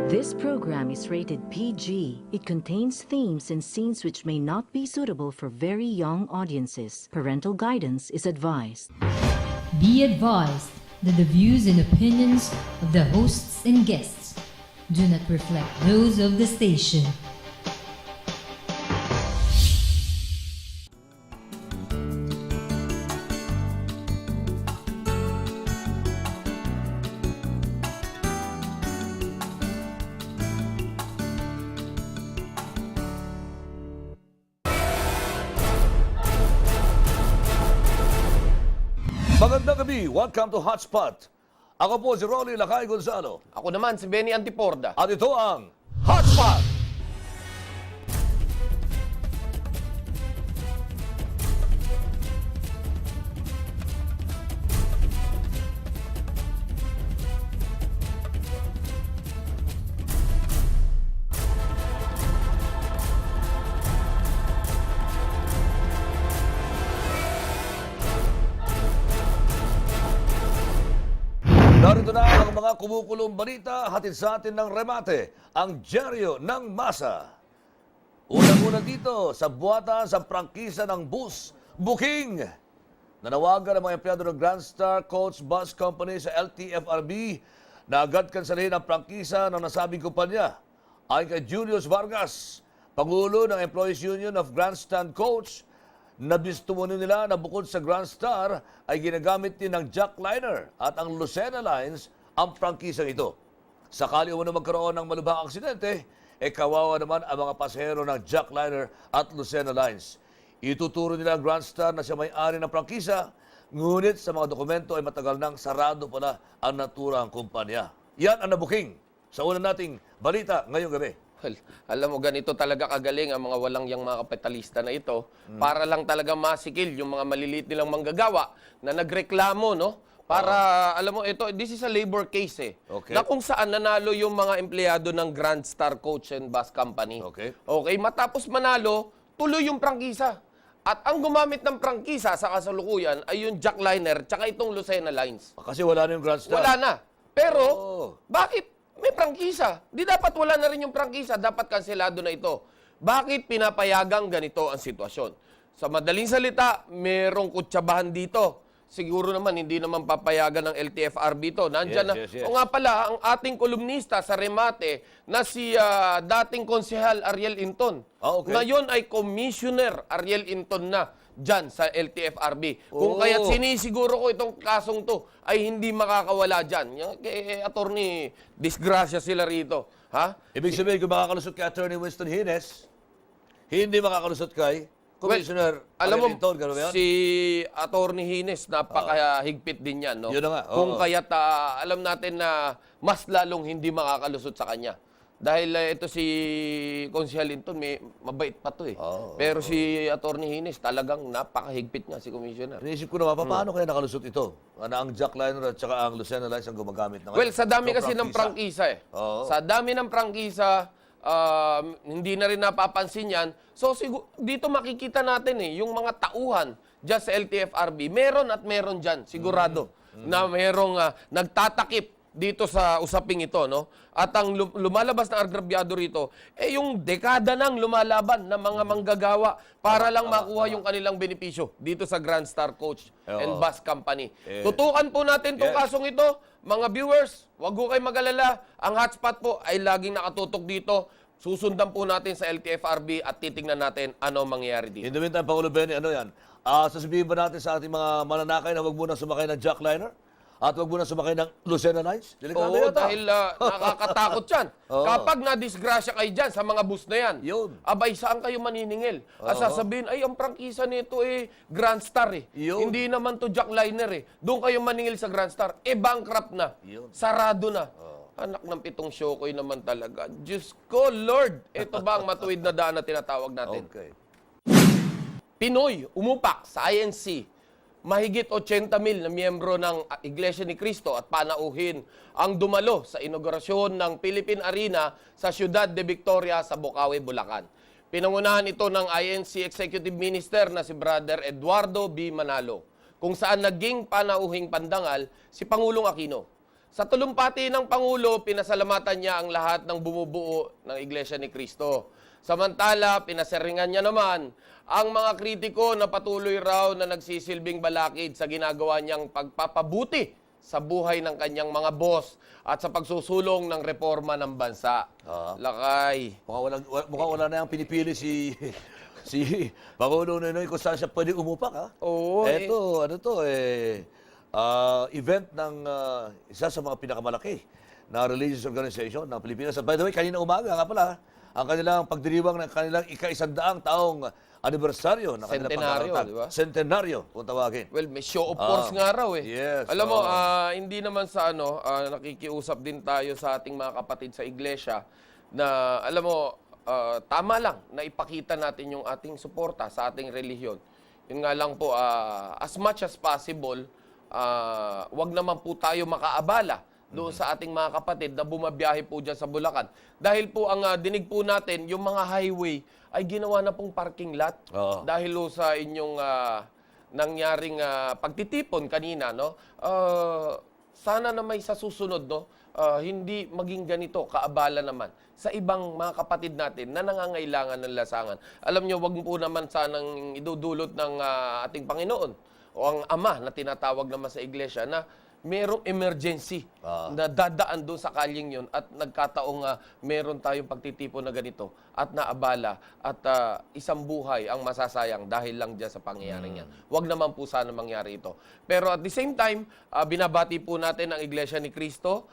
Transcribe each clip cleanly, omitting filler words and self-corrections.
This program is rated PG. It contains themes and scenes which may not be suitable for very young audiences. Parental guidance is advised. Be advised that the views and opinions of the hosts and guests do not reflect those of the station. Magandang gabi, welcome to Hotspot. Ako po si Ronnie Lakay Gonzalo. Ako naman, si Benny Antiporda. At ito ang Hotspot! Narito na ang mga kumukulong balita, hatid sa atin ng remate, ang dyaryo ng masa. Unang-una dito, sa buwatan sa prangkisa ng bus booking. Nanawagan ang mga empleyado ng Grand Star Coach Bus Company sa LTFRB na agad kansalahin ang prangkisa ng nasabing kumpanya. Ayon kay Julius Vargas, Pangulo ng Employees Union of Grand Stand Coach, nabisto muna nila na bukod sa Grand Star ay ginagamit din ng Jackliner at ang Lucena Lines ang prangkisang ito. Sakali umano magkaroon ng malubhang aksidente, kawawa naman ang mga pasahero ng Jackliner at Lucena Lines. Ituturo nila ang Grand Star na siya may-ari ng prangkisa, ngunit sa mga dokumento ay matagal nang sarado pala ang naturang kumpanya. Yan ang nabuking sa una nating balita ngayong gabi. Well, alam mo, ganito talaga kagaling ang mga walang yang mga kapitalista na ito para lang talaga masikil yung mga maliliit nilang manggagawa na nagreklamo, no? Para, alam mo, this is a labor case Okay. na kung saan nanalo yung mga empleyado ng Grand Star Coach and Bus Company. Okay. Okay, matapos manalo, tuloy yung prangkisa. At ang gumamit ng prangkisa sa kasalukuyan ay yung Jackliner tsaka itong Lucena Lines. Kasi wala na yung Grand Star. Wala na. Pero, Oh. bakit may prangkisa? Di dapat wala na rin yung prangkisa, dapat kanselado na ito. Bakit pinapayagang ganito ang sitwasyon? Sa madaling salita, merong kutsabahan dito. Siguro naman, hindi naman papayagan ng LTFRB ito. Nandyan Yes. O nga pala, ang ating kolumnista sa remate na si dating konsehal Ariel Inton. Okay. Ngayon ay Commissioner Ariel Inton na dyan sa LTFRB. Kung kaya't sinisiguro ko itong kasong to ay hindi makakawala dyan. Kay attorney, disgrasya sila rito. Ha? Ibig sabihin, kung makakalusot kay Attorney Winston Hines, hindi makakalusot kay Commissioner Alam mo, Ariel Inton, gano'n ba yan? si attorney Hines, napakahigpit din yan. No? Yun na nga, oo. Kung kaya't alam natin na mas lalong hindi makakalusot sa kanya. Dahil ito si Konsehal Linton, mabait pa to eh. Pero si attorney Hines, talagang napakahigpit nga si Commissioner. Naisip ko naman, paano kaya nakalusot ito? Na ang Jackliner at saka ang Lucena Lines ang gumagamit na Well, sa dami So, kasi ng prangkisa eh. Oo. Sa dami ng prangkisa, hindi na rin napapansin yan. So, dito makikita natin eh, yung mga tauhan dyan sa LTFRB, meron at meron dyan, sigurado, na merong nagtatakip dito sa usaping ito, no? At ang lumalabas na agrabyado rito, yung dekada nang lumalaban ng mga manggagawa para lang makuha yung kanilang benepisyo dito sa Grand Star Coach and Bus Company. Tutukan po natin itong kasong ito. Mga viewers, wag ho kayo mag-alala. Ang hotspot po ay laging nakatutok dito. Susundan po natin sa LTFRB at titingnan natin ano mangyayari dito. In the meantime, Pangulo Benny, ano yan? Sasabihin ba natin sa ating mga mananakay na huwag muna sumakay ng Jackliner? At huwag muna sumakay ng Lucena Lines? Delikado Oo, yata. dahil nakakatakot yan. Kapag na-disgrasya kayo dyan sa mga bus na yan, Yun. abay, saan kayo maniningil? Sasabihin, ay, ang prangkisa nito Grand Star Yun. Hindi naman to Jackliner Doon kayo maningil sa Grand Star. Bankrupt na. Yun. Sarado na. Anak ng pitong Shokoy naman talaga. Diyos ko, Lord! Ito ba ang matuwid na daan na tinatawag natin? Okay. Pinoy umupak sa INC. Mahigit 80,000 na miyembro ng Iglesia ni Cristo at panauhin ang dumalo sa inaugurasyon ng Philippine Arena sa Ciudad de Victoria sa Bocaue, Bulacan. Pinangunahan ito ng INC Executive Minister na si Brother Eduardo B. Manalo, kung saan naging panauhing pandangal si Pangulong Aquino. Sa tulumpati ng Pangulo, pinasalamatan niya ang lahat ng bumubuo ng Iglesia ni Cristo. Samantala, pinaseringan niya naman ang mga kritiko na patuloy raw na nagsisilbing balakid sa ginagawa niyang pagpapabuti sa buhay ng kanyang mga boss at sa pagsusulong ng reforma ng bansa. Lakay. Mukhang wala na yung pinipili si Pangulo Noynoy kung saan siya pwede umupak, ha? Oo, Eto, ano to, event ng isa sa mga pinakamalaki na religious organization ng Pilipinas. At by the way, kanina umaga nga pala, ang kanilang pagdiriwang ng kanilang ika-100 taong anibersaryo na kanilang Centenaryo, pagkaroon. di ba? Centenaryo, kung tawagin. Well, may show of force nga raw eh. Yes, Alam mo, hindi naman sa nakikiusap din tayo sa ating mga kapatid sa iglesia na, alam mo, tama lang na ipakita natin yung ating suporta sa ating relihiyon. Yun nga lang po, as much as possible, wag naman po tayo makaabala doon sa ating mga kapatid na bumabiyahe po dyan sa Bulacan. Dahil po ang dinig po natin, yung mga highway ay ginawa na pong parking lot. Oo. Dahil po sa inyong nangyaring pagtitipon kanina, no? Sana na may sa susunod, no? Hindi maging ganito, kaabala naman sa ibang mga kapatid natin na nangangailangan ng lasangan. Alam nyo, wag po naman sanang idudulot ng ating Panginoon o ang Ama na tinatawag naman sa iglesia na merong emergency na dadaan doon sa kalyeng yun at nagkataong meron tayong pagtitipon na ganito at naabala at isang buhay ang masasayang dahil lang dyan sa pangyayaring yan. Huwag naman po sana mangyari ito. Pero at the same time, binabati po natin ang Iglesia ni Cristo.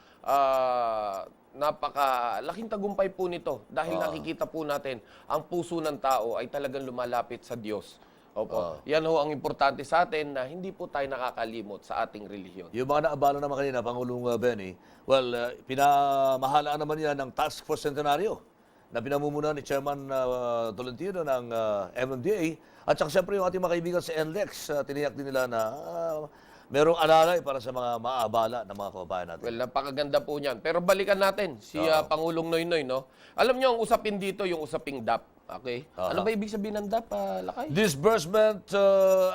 Napakalaking tagumpay po nito dahil nakikita po natin ang puso ng tao ay talagang lumalapit sa Diyos. Opo. Yan ho ang importante sa atin na hindi po tayo nakakalimot sa ating relihiyon. Yung mga naabala naman kanina, Pangulong Benny, well, pinamahalaan naman yan ng Task Force Centenario na pinamumunuan ni Chairman Tolentino ng MMDA. At saka siyempre yung ating mga kaibigan sa NLEX, tiniyak din nila na merong alalay para sa mga maabala ng mga kababayan natin. Well, napakaganda po niyan. Pero balikan natin si Pangulong Noynoy, no? Alam niyo ang usapin dito, yung usaping DAP. Okay? Ano ba ibig sabihin ng DAP, Lakay? Disbursement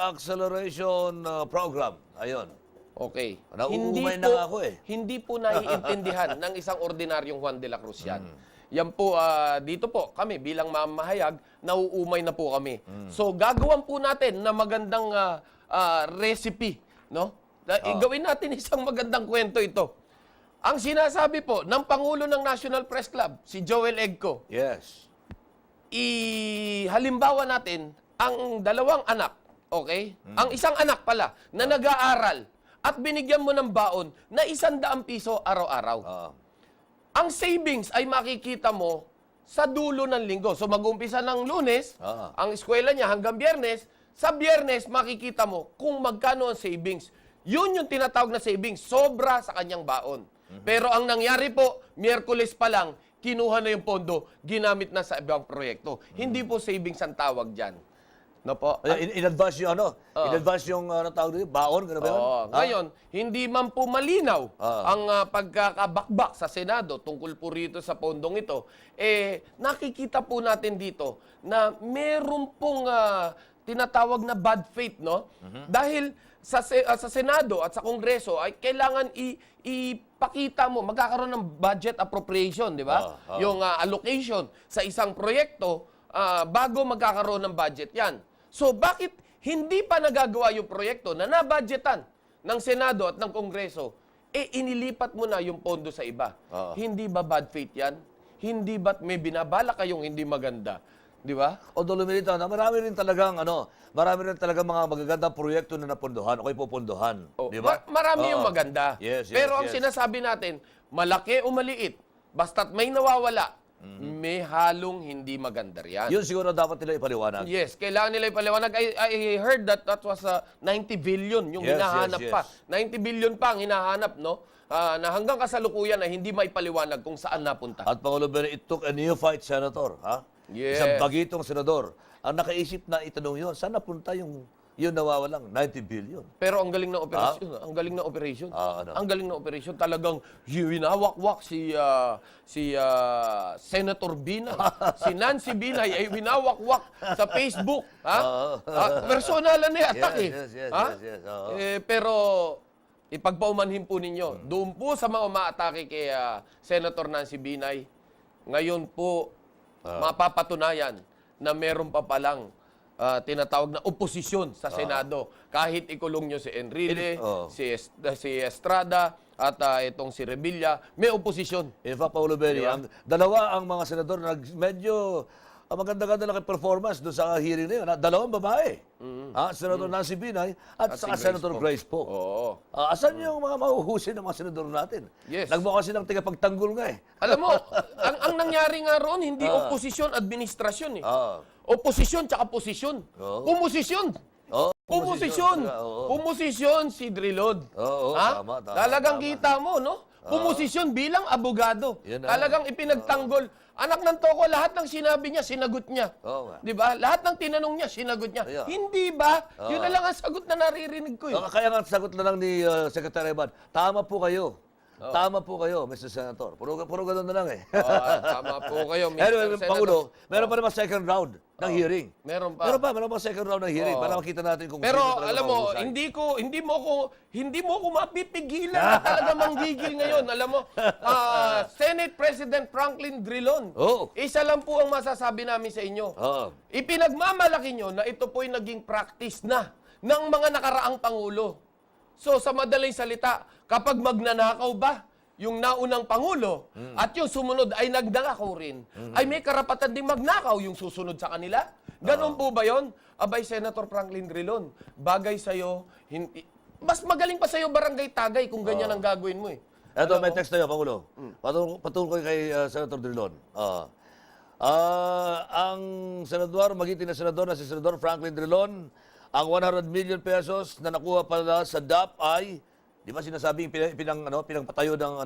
Acceleration Program. Ayun. Okay. Nauumay na nga ako eh. Hindi po naiintindihan ng isang ordinaryong Juan de la Cruz yan. Yan po, dito po, kami bilang mamahayag, nauumay na po kami. So, gagawan po natin na magandang recipe, no? Gawin natin isang magandang kwento ito. Ang sinasabi po ng Pangulo ng National Press Club, si Joel Egco, Yes. halimbawa natin ang dalawang anak, okay? Ang isang anak pala na nag-aaral at binigyan mo ng baon na 100 piso araw-araw. Ang savings ay makikita mo sa dulo ng linggo. So mag-umpisa ng Lunes, ang eskwela niya hanggang Biyernes, sa Biyernes makikita mo kung magkano ang savings. Yun yung tinatawag na savings, sobra sa kanyang baon. Pero ang nangyari po, Miyerkules pa lang, kinuha na yung pondo, ginamit na sa ibang proyekto. Hindi po savings ang tawag dyan. No po? In-advance yung in-advance yung tawag dito, baon, gano'n ba yun? Ngayon, hindi man po malinaw ang pagkakabakbak sa Senado tungkol po rito sa pondong ito, nakikita po natin dito na meron pong tinatawag na bad faith, no? Dahil sa Senado at sa Kongreso ay kailangan ipakita mo, magkakaroon ng budget appropriation, di ba? Yung allocation sa isang proyekto bago magkakaroon ng budget yan. So bakit hindi pa nagagawa yung proyekto na nabudgetan ng Senado at ng Kongreso, inilipat mo na yung pondo sa iba? Hindi ba bad faith yan? Hindi ba't may binabala kayong hindi maganda? Di ba? Although lumilitaw na marami rin talagang mga magagandang proyekto na napunduhan o ipopunduhan, di ba? Marami yung maganda. Yes, Pero ang yes. sinasabi natin, malaki o maliit, basta't may nawawala, may halong hindi maganda riyan. Yun siguro dapat nila ipaliwanag. Yes, kailangan nila ipaliwanag. I heard that was 90 billion yung Yes, hinahanap yes, pa. yes. 90 billion pa ang hinahanap, no? Na hanggang kasalukuyan na hindi maipaliwanag kung saan napunta. At Pangulo Benny, it took a neophyte senator, ha? Yes. Isang bagitong senador. Ang nakaisip na itanong yun, saan napunta yung nawawalang 90 billion? Pero ang galing ng operasyon. Ang galing ng operasyon. Ang galing ng operasyon. Talagang winawak-wak si Senator Binay. Si Nancy Binay ay winawak-wak sa Facebook. Personalan na yatak Yes. Pero ipagpaumanhin po ninyo. Doon po sa mga umaatake kay Senator Nancy Binay, ngayon po mapapatunayan na meron pa palang tinatawag na oposisyon sa Senado. Kahit ikulong nyo si Enrile, si Estrada, at itong si Revilla, may oposisyon. In fact, Paulo Benny, dalawa ang mga senador na medyo maganda-ganda na performance doon sa hearing na yun. Dalawang babae. Senator Nancy Binay at saka si Grace Senator po. Grace po. Oo. Asan yung mga mahuhusay ng mga senador natin? Yes. Nagmukha silang tigapagtanggol nga eh. Alam mo, ang nangyari nga roon, hindi oposisyon, administrasyon eh. Oposisyon tsaka posisyon. Pumosisyon. Pumosisyon. Pumosisyon si Drilon. Oo, tama. Talagang kita mo, no? Pumosisyon bilang abogado. Yan na. Talagang ipinagtanggol. Anak ng toko, lahat ng sinabi niya, sinagot niya. Oo nga. Di ba? Lahat ng tinanong niya, sinagot niya. Yeah. Hindi ba? Yun na lang ang sagot na naririnig ko eh. Kaya nga sagot na lang ni Secretary Abad, tama po kayo. Tama po kayo, Mr. Senator. Puro ganun na lang eh. Tama po kayo, Mr. Anyway, Senator. Pangulo, meron pa naman second round ng hearing. Meron pa. Meron pa second round ng hearing para makita natin kung Pero sino talaga alam mo, mahusay. hindi mo ko mapipigilan na talaga manggigil ngayon. Alam mo, Senate President Franklin Drilon. Isa lang po ang masasabi namin sa inyo. Ipinagmamalaki nyo na ito po'y naging practice na ng mga nakaraang pangulo. So sa madaling salita, kapag magnanakaw ba yung naunang pangulo at yung sumunod ay nagdangakaw rin, ay may karapatan ding magnakaw yung susunod sa kanila? Ganon po ba yun? Abay, Senator Franklin Drilon, bagay sa'yo, mas magaling pa sa'yo barangay tagay kung ganyan ang gagawin mo eh. Eto, may text tayo, Pangulo. Patungkol kay Senator Drilon. Ang senador, magiting na senador na si Senador Franklin Drilon, ang 100 million pesos na nakuha pala sa DAP ay, di ba sinasabing pinangpatayo ng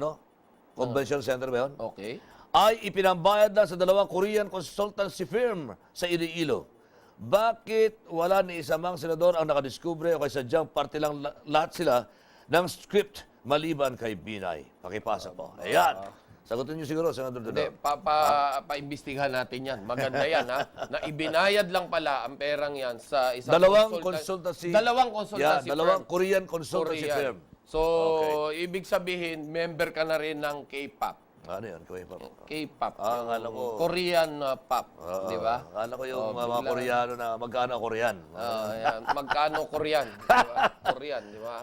convention center ba yun? Okay. Ay ipinambayad na sa dalawang Korean consultancy firm sa Iloilo. Bakit wala ni isa mang senador ang nakadiskubre o kay sadyang parte lang lahat sila ng script maliban kay Binay? Pakipasa po. Ayan. Sagutin niyo siguro, Senador Hindi, Drilon. paimbestigahan natin yan. Maganda yan, ha? Na ibinayad lang pala ang perang yan sa isang Dalawang consultancy. Dalawang consultancy dalawang firm. Korean consultancy firm. So, ibig sabihin, member ka na rin ng K-pop. Ano yan? K-pop. K-pop. Akala ko. Korean pop. Di ba? Akala ko yung mga Koreano na magkano ang Korean. Yan. Magkano Korean? Di ba? Korean, di ba?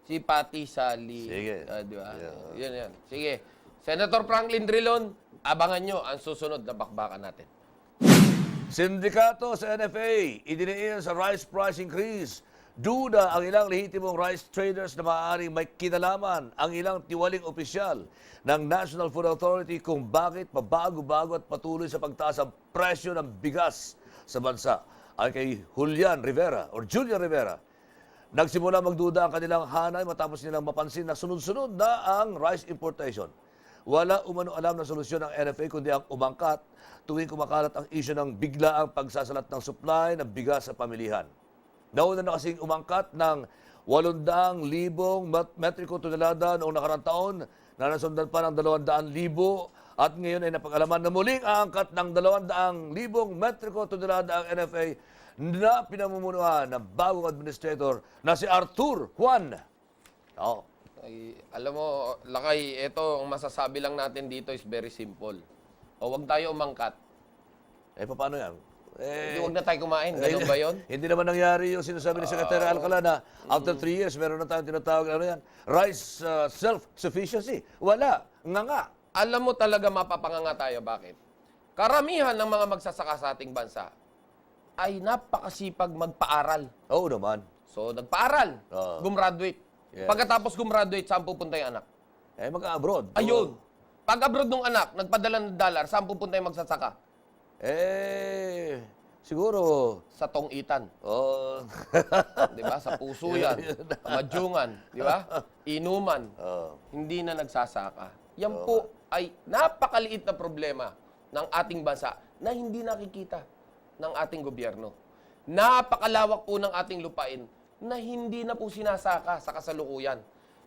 Si Patty Sally. Sige. Di ba? Yan. Sige. Senator Franklin Drilon, abangan nyo ang susunod na bakbakan natin. Sindikato sa NFA, idiniin sa rice price increase. Duda ang ilang lehitimong rice traders na maaaring may kinalaman ang ilang tiwaling opisyal ng National Food Authority kung bakit pabago-bago at patuloy sa pagtaas ang presyo ng bigas sa bansa. Ay kay Julian Rivera. Nagsimula magduda ang kanilang hanay matapos nilang mapansin na sunod-sunod na ang rice importation. Wala umano alam na solusyon ng NFA kundi ang umangkat tuwing kumakalat ang isyu ng biglaang pagsasalat ng supply ng bigas sa pamilihan. Nauna na kasing umangkat ng 800,000 metriko tonelada noong nakarang taon na nasundan pa ng 200,000 at ngayon ay napag-alaman na muling aangkat ng 200,000 metriko tonelada ang NFA na pinamumunuan ng bagong administrator na si Arthur Juan. Ay, alam mo, Lakay, ito ang masasabi lang natin dito is very simple. O wag tayo umangkat. Paano yan? Hindi wag na tayo kumain. Ganun ba yun? Hindi naman nangyari yung sinasabi ni Secretary Alcala na after 3 years, meron na tayong tinatawag rice self-sufficiency. Wala. Nga. Alam mo talaga mapapanganga tayo. Bakit? Karamihan ng mga magsasaka sa ating bansa ay napakasipag magpaaral. Oo naman. So, nagpaaral. Gumraduate. Yeah. Pagkatapos gumraduate, saan pupunta yung anak? Mag-abroad. Ayun. Pag abroad ng anak, nagpadala ng dollar, saan pupunta yung magsasaka? Siguro. Sa tongitan. Di ba? Sa puso yan. Madyungan. Di ba? Inuman. Hindi na nagsasaka. Yan po ay napakaliit na problema ng ating bansa na hindi nakikita ng ating gobyerno. Napakalawak po ng ating lupain na hindi na po sinasaka sa kasalukuyan.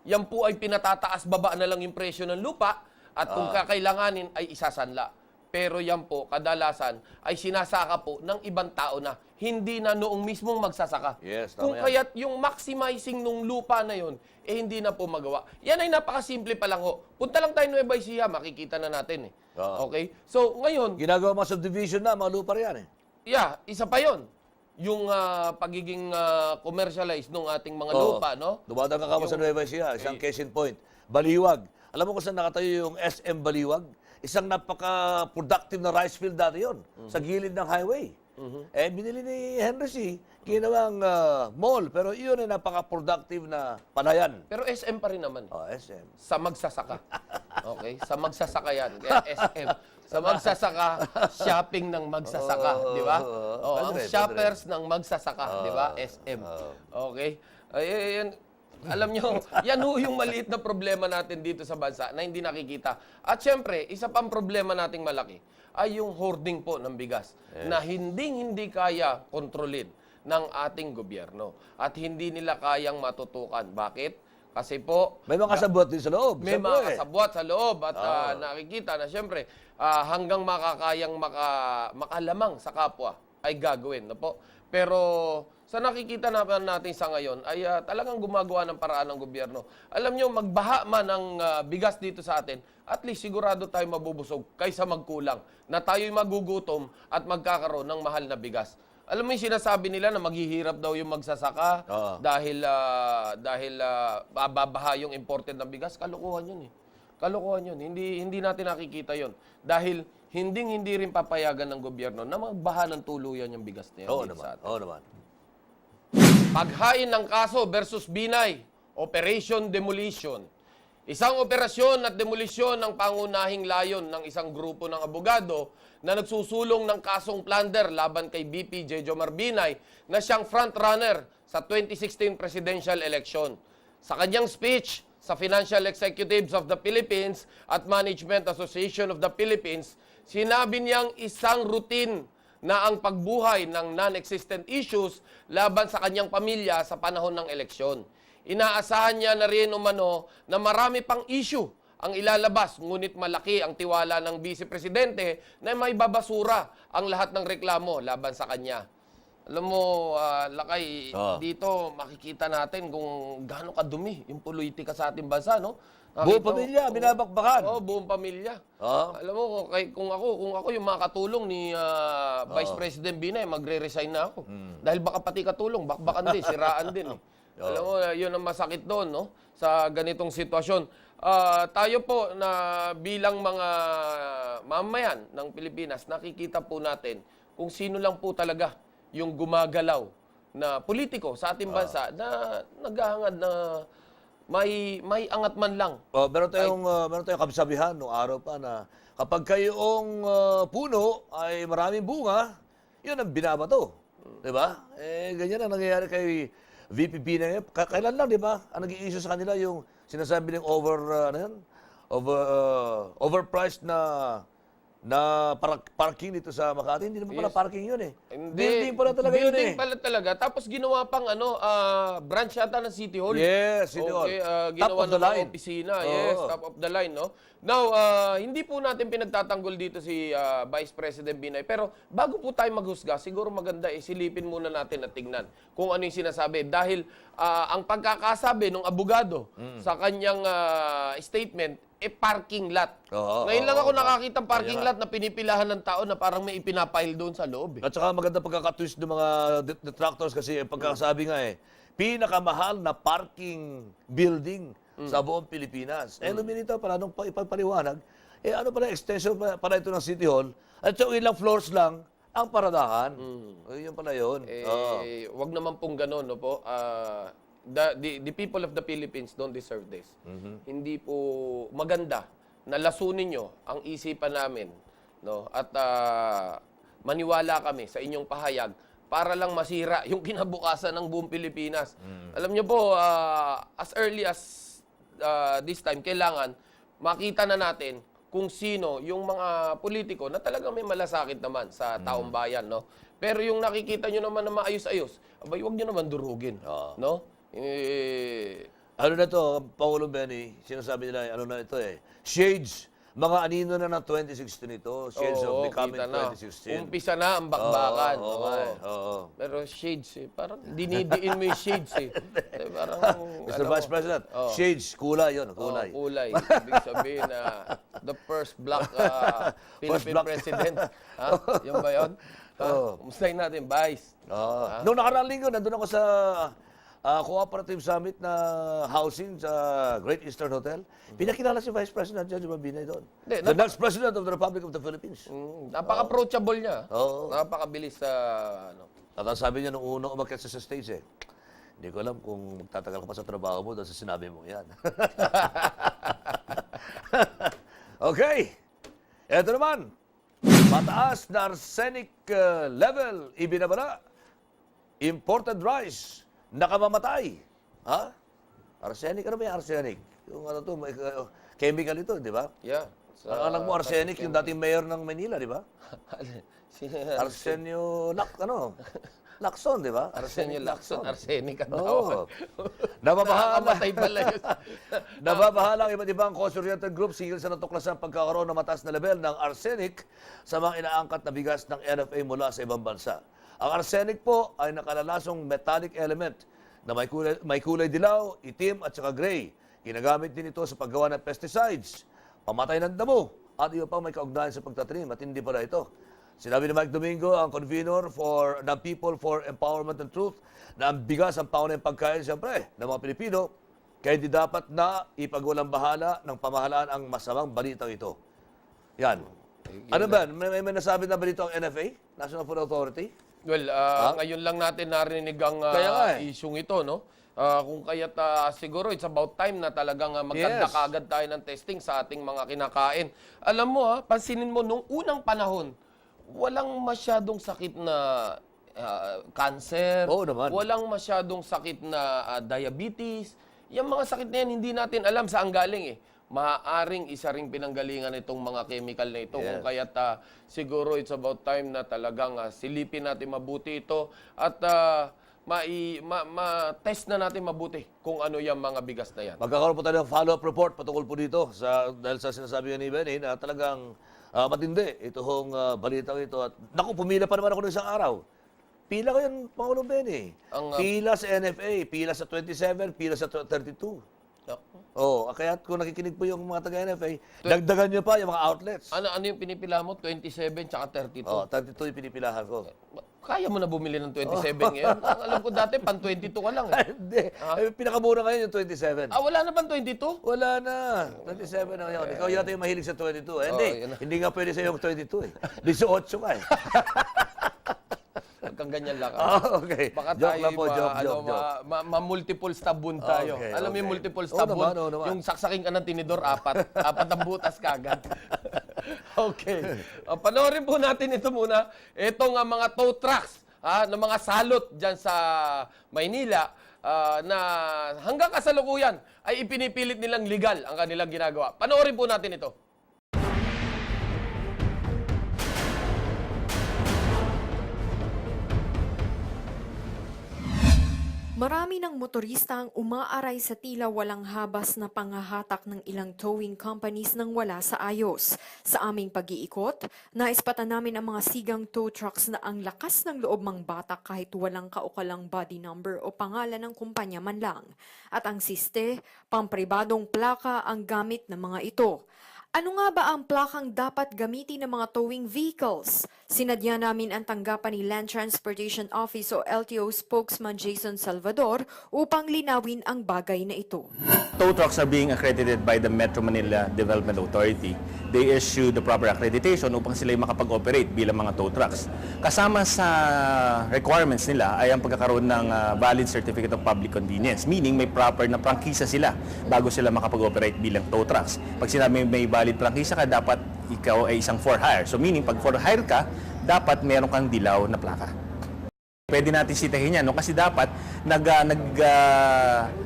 Yan po ay pinatataas baba na lang yung presyo ng lupa at kung kakailanganin ay isasanla. Pero yan po, kadalasan, ay sinasaka po ng ibang tao na, hindi na noong mismong magsasaka. Yes, tama Kung yan. kaya't yung maximizing nung lupa na yon, hindi na po magawa. Yan ay napakasimple pa lang ho. Punta lang tayo Nueva Ecija, makikita na natin eh. Oo. Okay? So, ngayon, Ginagawa mga subdivision na, mga lupa riyan eh. yeah, isa pa yon. Yung pagiging commercialized ng ating mga Oo. lupa, no? Dumadang ka sa Nueva Ecija, isang case in point. Baliwag. Alam mo kung saan nakatayo yung SM Baliwag? Isang napaka-productive na rice field dati yun, sa gilid ng highway. Eh, binili ni Henry C. Ginawang mall, pero iyon ay napaka-productive na panayan. Pero SM pa rin naman. Oh, SM. Sa magsasaka. Okay? Sa magsasaka yan. Kaya SM. Sa magsasaka, shopping ng magsasaka. Di ba? Oh, ang Pwede rin, shoppers ng magsasaka. Di ba? SM. Okay? Ayan. Alam nyo, yan ho yung maliit na problema natin dito sa bansa na hindi nakikita. At syempre, isa pang problema nating malaki ay yung hoarding po ng bigas na hindi kaya kontrolin ng ating gobyerno at hindi nila kayang matutukan. Bakit? Kasi po, May mga kasabot din sa loob. may siyempre. mga kasabwat sa loob at nakikita na siyempre hanggang makakayang makalamang sa kapwa ay gagawin. No po? Pero sa nakikita naman natin sa ngayon ay talagang gumagawa ng paraan ng gobyerno. Alam nyo, magbaha man ng bigas dito sa atin, at least sigurado tayo mabubusog kaysa magkulang na tayo'y magugutom at magkakaroon ng mahal na bigas. Alam mo yung sinasabi nila na maghihirap daw yung magsasaka dahil babaha yung imported na bigas. Kalokohan yun eh. Kalokohan yun. Hindi natin nakikita yun. Dahil hindi rin papayagan ng gobyerno na magbaha ng tuluyan yung bigas na yun Oo dito sa naman. atin. Oo naman. Paghain ng kaso versus Binay, Operation Demolition. Isang operasyon at demolisyon ng pangunahing layon ng isang grupo ng abogado na nagsusulong ng kasong plunder laban kay BP Jejomar Binay na siyang frontrunner sa 2016 presidential election. Sa kanyang speech sa Financial Executives of the Philippines at Management Association of the Philippines, sinabi niyang isang routine na ang pagbuhay ng non-existent issues laban sa kanyang pamilya sa panahon ng eleksyon. Inaasahan niya na rin umano na marami pang issue ang ilalabas, ngunit malaki ang tiwala ng Vice Presidente na may babasura ang lahat ng reklamo laban sa kanya. Alam mo, Lakay, dito makikita natin kung gaano kadumi yung politika sa ating bansa, no? Buong pamilya, binabakbakan. Oo, buong pamilya. Oo. Alam mo, kung ako yung mga katulong ni Vice President Binay, magre-resign na ako. Dahil baka pati katulong, bakbakan din, siraan din. Eh. Alam mo, yun ang masakit doon, no? Sa ganitong sitwasyon. Tayo po na bilang mga mamayan ng Pilipinas, nakikita po natin kung sino lang po talaga yung gumagalaw na politiko sa ating bansa na naghahangad na may angat man lang. Meron tayong kasabihan noong araw pa na kapag kayong puno ay maraming bunga, yun ang binabato. Di ba? Eh, ganyan ang nangyayari kay VP na ngayon. Kailan lang, di ba? Ang naging issue sa kanila yung sinasabi ng overpriced na parking dito sa Makati. Hindi naman pala parking yun eh. Building pala talaga yun eh. Building pala talaga. Tapos ginawa pang branch yata ng City Hall. Yes, City Hall. Okay, Top ginawa of the ng line. opisina. Oo. Yes, top of the line, no? Now, hindi po natin pinagtatanggol dito si Vice President Binay. Pero bago po tayo maghusga, siguro maganda silipin muna natin at tignan kung ano yung sinasabi. Dahil ang pagkakasabi ng abogado sa kanyang statement, parking lot. Ngayon lang ako nakakita ng parking lot na pinipilahan ng tao na parang may ipinapile doon sa loob. At saka maganda pagkakatwist ng mga detractors kasi pagkakasabi nga pinakamahal na parking building sa buong Pilipinas. Luminitaw pala nung ipapaliwanag, ano pala extension pala ito ng City Hall at so ilang floors lang ang paradahan. Yun pala yun. Wag naman pong ganun, no po. The people of the Philippines don't deserve this. Hindi po maganda na lasunin nyo ang isipan namin, no? At maniwala kami sa inyong pahayag para lang masira yung kinabukasan ng buong Pilipinas. Alam nyo po, as early as this time, kailangan makita na natin kung sino yung mga politiko na talagang may malasakit naman sa taong bayan, no? Pero yung nakikita nyo naman na maayos-ayos, abay, huwag nyo naman durugin, no? Ano na to, Paolo Benny, sinasabi nila, ano na ito shades mga anino na ng 2016 ito. Shades of becoming kita na. 2016. Umpisa na ang bakbakan. Oo, Okay. oo. Pero shades eh. Parang dinidiin mo yung shades eh. Parang, Mr. Vice President, shades, kulay yun, kulay. kulay. Ibig sabihin na the first black Philippine black. president. Ha? Yung ba yun? Kumustahin natin, Vice. Noong nakaraang linggo, nandun ako sa Cooperative Summit na housing sa Great Eastern Hotel. Pinakilala si Vice President Judge Mabinay doon. Hindi, The next President of the Republic of the Philippines. Napaka-approachable niya. Oo. Napakabilis sa ano. At ang sabi niya nung unang umakyat sa stage hindi ko alam kung magtatagal ka pa sa trabaho mo dahil sa sinabi mo yan. Okay. Ito naman. Mataas na arsenic level ibinabara. Imported rice. Nakamamatay. Ha? Arsenic? Ano ba yung arsenic? Yung ano to, chemical ito, di ba? Yeah. Ang anak mo, arsenic, yung dating mayor ng Manila, di ba? Arsenio Lacson, di ba? Arsenio Lacson. Arsenic ang Oo. tawag. Nababahala. Nakakamatay pala yun. Nababahala ang iba't ibang cause-oriented groups hinggil sa natuklasan pagkakaroon ng mataas na level ng arsenic sa mga inaangkat na bigas ng NFA mula sa ibang bansa. Ang arsenic po ay nakalalasong metallic element na may kulay dilaw, itim at saka gray. Ginagamit din ito sa paggawa ng pesticides, pamatay ng damo, at iba pang may kaugnayan sa pagtatanim at hindi pala ito. Sinabi ni Mike Domingo, ang convener ng People for Empowerment and Truth, na ang bigas ang paunang pagkain, siyempre, ng mga Pilipino, kaya di dapat na ipagwalang bahala ng pamahalaan ang masamang balitang ito. Yan. Ano ba? May nasabi na ba dito ang NFA, National Food Authority? Well, ngayon lang natin narinig ang Kaya nga isyung ito, no? Kung kaya't siguro it's about time na talagang magkanda kaagad tayo ng testing sa ating mga kinakain. Alam mo, pansinin mo, nung unang panahon, walang masyadong sakit na cancer, Oo naman. walang masyadong sakit na diabetes. Yung mga sakit na yan, hindi natin alam saan galing eh. Maaaring isa ring pinanggalingan itong mga chemical na ito. Kung kaya't siguro it's about time na talagang silipin natin mabuti ito at ma-test na natin mabuti kung ano yung mga bigas na yan. Magkakaroon po tayo ng follow-up report patungkol po dito dahil sa sinasabi ni Benny na talagang matindi itong balitang ito. At naku, pumila pa naman ako ng isang araw. Pila ko yan, Pangulong Benny. Pila sa NFA, pila sa 27, pila sa 32. Kaya kung nakikinig po yung mga taga-NFA, dagdagan nyo pa yung mga outlets. Ano yung pinipila mo? 27 tsaka 32? 32 yung pinipilahan ko. Kaya mo na bumili ng 27 ngayon? Ang alam ko dati, pan 22 ka lang eh. Hindi. Pinakamura ngayon yung 27. Wala na bang 22? Wala na. 27 na ngayon. Ikaw yata yung mahilig sa 22. Hindi nga pwede sa yung 22 eh. 18 ka eh. Hanggang ganyan lang. Okay. Baka Joke tayo lang po, joke. ma-multiple stabon tayo. Okay, Alam mo yung okay. multiple Oo stabon? naman, oo naman. Yung saksaking ka ng tinidor, apat ang butas kagad. Okay. Panoorin po natin ito muna. Ito nga mga tow trucks ng mga salot dyan sa Maynila na hanggang kasalukuyan ay ipinipilit nilang legal ang kanilang ginagawa. Panoorin po natin ito. Marami ng motorista ang umaaray sa tila walang habas na panghahatak ng ilang towing companies nang wala sa ayos. Sa aming pag-iikot, naispatan namin ang mga sigang tow trucks na ang lakas ng loob mangbatak kahit walang kaukalang body number o pangalan ng kumpanya man lang. At ang siste, pampribadong plaka ang gamit ng mga ito. Ano nga ba ang plakang dapat gamitin ng mga towing vehicles? Sinadya namin ang tanggapan ni Land Transportation Office o LTO spokesman Jason Salvador upang linawin ang bagay na ito. Tow trucks are being accredited by the Metro Manila Development Authority. They issue the proper accreditation upang sila makapag-operate bilang mga tow trucks. Kasama sa requirements nila ay ang pagkakaroon ng valid certificate of public convenience, meaning may proper na prangkisa sila bago sila makapag-operate bilang tow trucks. Pag sinabi may valid prangkisa ka, dapat ikaw ay isang for hire. So meaning, pag for hire ka, dapat meron kang dilaw na plaka. Pwede natin sitahin yan, no? Kasi dapat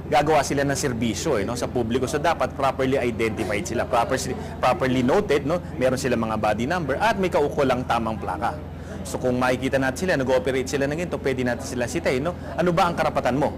gagawa sila ng serbisyo sa publiko. So dapat properly identified sila, properly noted, no? Meron sila mga body number at may kaukulang tamang plaka. So kung makikita natin sila, nag-ooperate sila ng ganito, pwede natin sila sitahin, no? Ano ba ang karapatan mo?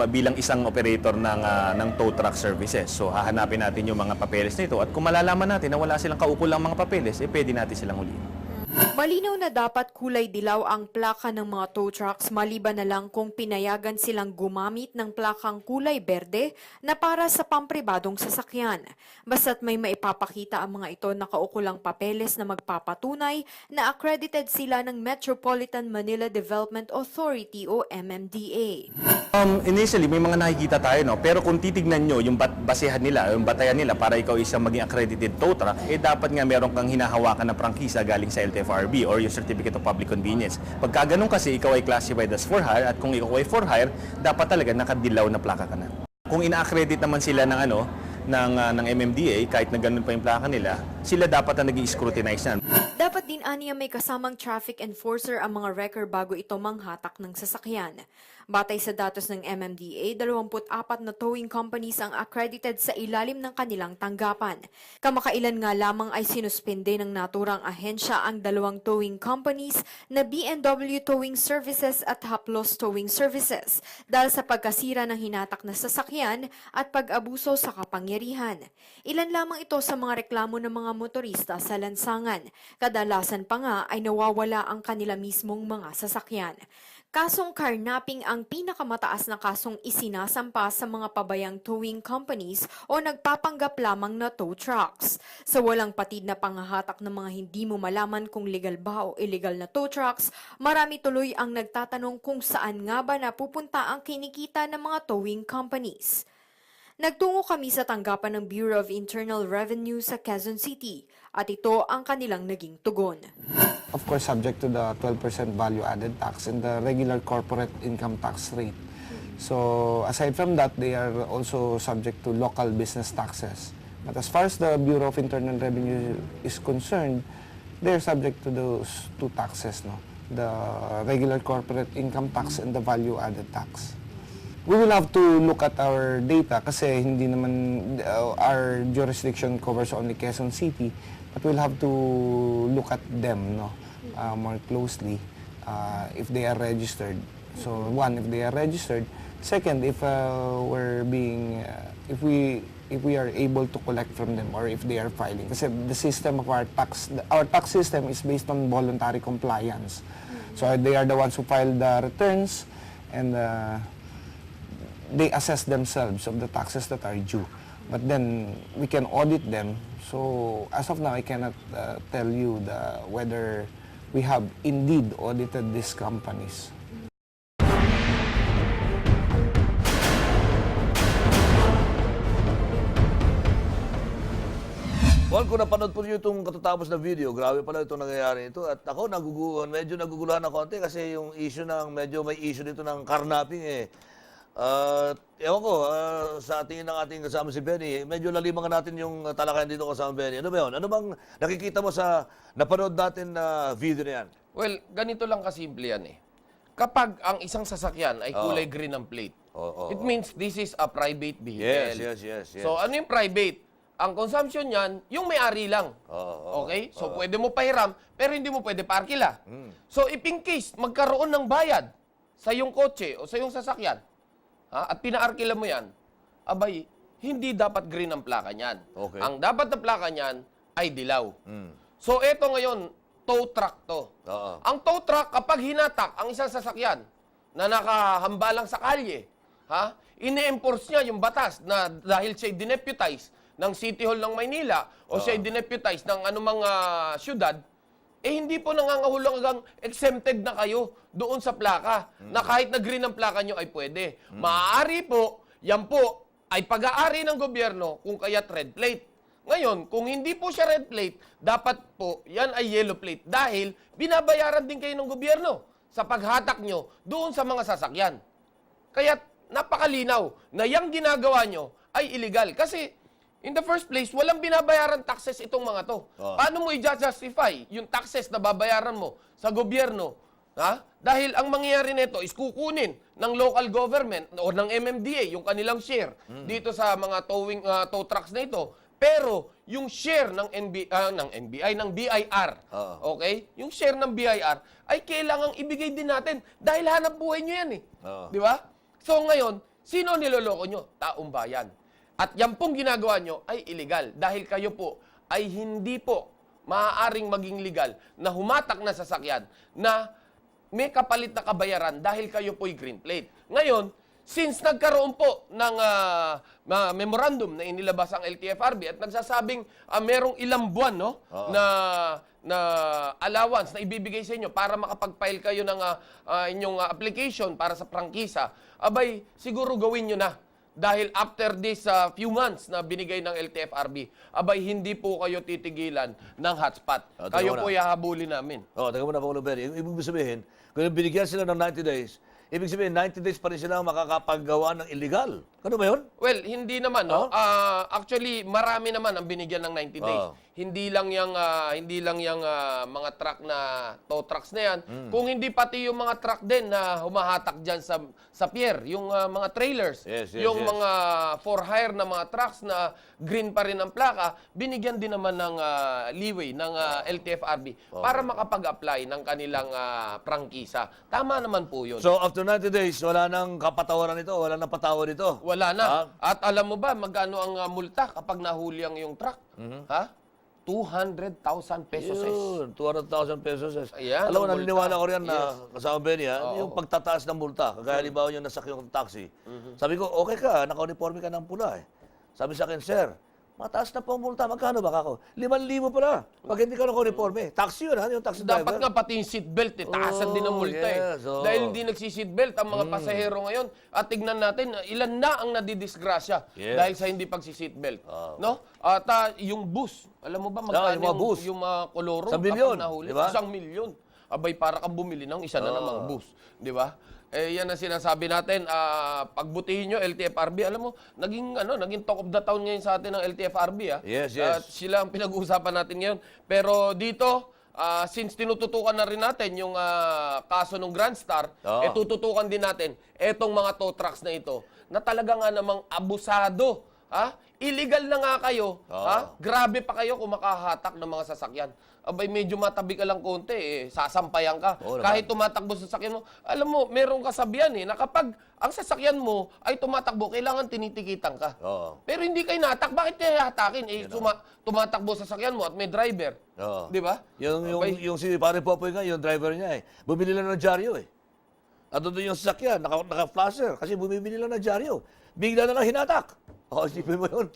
bilang isang operator ng tow truck services. So hahanapin natin yung mga papeles nito at kung malalaman natin na wala silang kaukulang mga papeles, pwede natin silang huliin. Malinaw na dapat kulay dilaw ang plaka ng mga tow trucks maliban na lang kung pinayagan silang gumamit ng plakang kulay berde na para sa pampribadong sasakyan. Basta't may maipapakita ang mga ito na kaukulang papeles na magpapatunay na accredited sila ng Metropolitan Manila Development Authority o MMDA. Initially, may mga nakikita tayo, no? Pero kung titignan nyo yung basehan nila, yung batayan nila para ikaw isang maging accredited tow truck, dapat nga meron kang hinahawakan na prangkisa galing sa LTFRB or yung Certificate of Public Convenience. Pagka ganun kasi, ikaw ay classified as for hire at kung ikaw ay for hire, dapat talaga nakadilaw na plaka ka na. Kung ina-accredit naman sila ng MMDA, kahit na ganun pa yung plaka nila, sila dapat na nag-i-scrutinize yan. Dapat din aniya may kasamang traffic enforcer ang mga wrecker bago ito manghatak ng sasakyan. Batay sa datos ng MMDA, 24 na towing companies ang accredited sa ilalim ng kanilang tanggapan. Kamakailan nga lamang ay sinuspende ng naturang ahensya ang 2 towing companies na B&W Towing Services at Haplos Towing Services dahil sa pagkasira ng hinatak na sasakyan at pag-abuso sa kapangyarihan. Ilan lamang ito sa mga reklamo ng mga motorista sa lansangan. Kadalasan pa nga ay nawawala ang kanila mismong mga sasakyan. Kasong carnapping ang pinakamataas na kasong isinasampa sa mga pabayang towing companies o nagpapanggap lamang na tow trucks. Sa walang patid na panghahatak ng mga hindi mo malaman kung legal ba o illegal na tow trucks, marami tuloy ang nagtatanong kung saan nga ba napupunta ang kinikita ng mga towing companies. Nagtungo kami sa tanggapan ng Bureau of Internal Revenue sa Quezon City at ito ang kanilang naging tugon. Of course, subject to the 12% value-added tax and the regular corporate income tax rate. So, aside from that, they are also subject to local business taxes. But as far as the Bureau of Internal Revenue is concerned, they're subject to those 2 taxes, no? The regular corporate income tax and the value-added tax. We will have to look at our data kasi hindi naman our jurisdiction covers only Quezon City, but we'll have to look at them more closely if they are registered. So one, if they are registered. Second, if we are able to collect from them or if they are filing. Kasi the system of our tax system is based on voluntary compliance. So they are the ones who file the returns and they assess themselves of the taxes that are due. But then we can audit them. So as of now, I cannot tell you whether we have indeed audited these companies. Well, kung napanood po niyo itong katatapos na video, grabe pala itong nangyayari ito. At ako, medyo naguguluhan ng konti kasi yung issue medyo may issue dito ng carnapping ewan ko, sa tingin ng ating kasama si Benny, medyo lalimangan natin yung talakayan dito kasama Benny. Ano ba yun? Ano bang nakikita mo sa napanood natin na video na yan? Well, ganito lang kasimple yan eh. Kapag ang isang sasakyan ay kulay green ang plate, it means this is a private vehicle. Yes. So, ano yung private? Ang consumption niyan, yung may-ari lang. Okay? So, pwede mo pahiram, pero hindi mo pwede parkila. So, if in case magkaroon ng bayad sa iyong kotse o sa iyong sasakyan, at pinaarkila mo yan, abay, hindi dapat green ang plaka niyan. Okay. Ang dapat na plaka niyan ay dilaw. So, eto ngayon, tow truck to. Ang tow truck, kapag hinatak ang isang sasakyan na nakahambalang sa kalye, ine-enforce niya yung batas na dahil siya dineputize ng City Hall ng Maynila o siya dineputize ng anumang syudad, hindi po nangangahulugan hanggang exempted na kayo doon sa plaka na kahit na green ang plaka nyo ay pwede. Maaari po, yan po ay pag-aari ng gobyerno kung kaya't red plate. Ngayon, kung hindi po siya red plate, dapat po yan ay yellow plate dahil binabayaran din kayo ng gobyerno sa paghatak nyo doon sa mga sasakyan. Kaya napakalinaw na yung ginagawa nyo ay illegal. Kasi in the first place, walang binabayaran taxes itong mga to. Paano mo i-justify yung taxes na babayaran mo sa gobyerno? Dahil ang mangyayari nito is kukunin ng local government o ng MMDA yung kanilang share dito sa mga tow trucks na ito. Pero yung share ng ng BIR, okay? Yung share ng BIR ay kailangang ibigay din natin dahil hanap buhay nyo yan eh. Di ba? So ngayon, sino niloloko nyo? Taong bayan. At yan pong ginagawa nyo ay illegal dahil kayo po ay hindi po maaaring maging legal na humatak na sasakyan na may kapalit na kabayaran dahil kayo po'y green plate. Ngayon, since nagkaroon po ng memorandum na inilabas ang LTFRB at nagsasabing merong ilang buwan no, na allowance na ibibigay sa inyo para makapag-file kayo ng inyong application para sa prangkisa, abay, siguro gawin nyo na. Dahil after this few months na binigay ng LTFRB, abay, hindi po kayo titigilan ng hotspot. Kayo po hahabulin namin. Teka muna, Pangulo Benny. Ibig sabihin, kung binigyan sila ng 90 days, ibig sabihin, 90 days pa rin sila makakapaggawa ng illegal. Ano ba yun? Well, hindi naman, no? Actually, marami naman ang binigyan ng 90 days. Hindi lang yung mga truck na tow trucks na yan. Kung hindi pati yung mga truck din na humahatak diyan sa pier, yung mga trailers, yung mga for hire na mga trucks na green pa rin ang plaka, binigyan din naman ng leeway ng LTFRB para makapag-apply ng kanilang prangkisa. Tama naman po 'yun. So, after 90 days, wala nang kapatawaran ito, wala nang patawad ito. Wala na. At alam mo ba magkano ang multa kapag nahuli ang yung truck? Ha? 200,000 pesos. Yun, 200,000 pesos. Ayan, Alam mo, ang naniniwala multa. ko rin na kasama Benny, yung pagtataas ng multa. Kagaya halimbawa yung nasakyan ng taxi. Sabi ko, okay ka, naka-uniforme ka ng pula eh. Sabi sa akin, sir, mataas na po ang multa. Magkano ba ako? 5,000 pala. Pag hindi ka naka-uniforme. Taxi yun, ha? Yung taxi driver. Dapat nga pati yung seatbelt, taasan din ang multa yes, Dahil hindi nagsi-seatbelt ang mga pasahero ngayon. At tignan natin, ilan na ang nadidisgrasya dahil sa hindi pagsi-seatbelt. No? At yung bus, alam mo ba magkano yung mga bus. yung mga koloro? 1 milyon, Nahuli? di ba? 1 milyon. Abay, para kang bumili ng isa na namang bus. Di ba? Yan ang sinasabi natin, pagbutihin nyo, LTFRB, alam mo, naging talk of the town ngayon sa atin ng LTFRB. Yes. At sila ang pinag-uusapan natin ngayon. Pero dito, since tinututukan na rin natin yung kaso ng Grand Star, tututukan din natin etong mga tow trucks na ito, na talaga nga namang abusado. Illegal na nga kayo. Grabe pa kayo kung makahatak ng mga sasakyan. Abay, medyo matabi ka lang konti, sasampayan ka. Kahit tumatakbo sa sasakyan mo, alam mo, merong kasabihan na kapag ang sasakyan mo ay tumatakbo, kailangan tinitikitan ka. Pero hindi kayo natak, bakit kaya hatakin? Tumatakbo sa sasakyan mo at may driver. Di ba? Yung si Pare Popoy nga, yung driver niya bumili lang ng dyaryo At doon yung sasakyan, naka-flasher, kasi bumibili lang ng dyaryo. Bigla na lang hinatak. Isipin mo yun.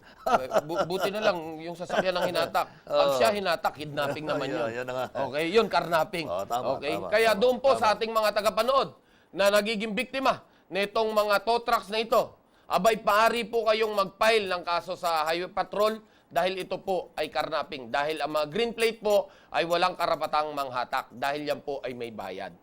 Buti na lang yung sasakyan ng hinatak. Pag siya hinatak, kidnapping naman yun. Yan na nga. Okay, yun, karnapping. Tama. Kaya doon po sa ating mga tagapanood na nagiging biktima nitong mga tow trucks na ito, abay, paari po kayong mag-file ng kaso sa Highway Patrol dahil ito po ay karnapping. Dahil ang mga green plate po ay walang karapatang manghatak dahil yan po ay may bayad.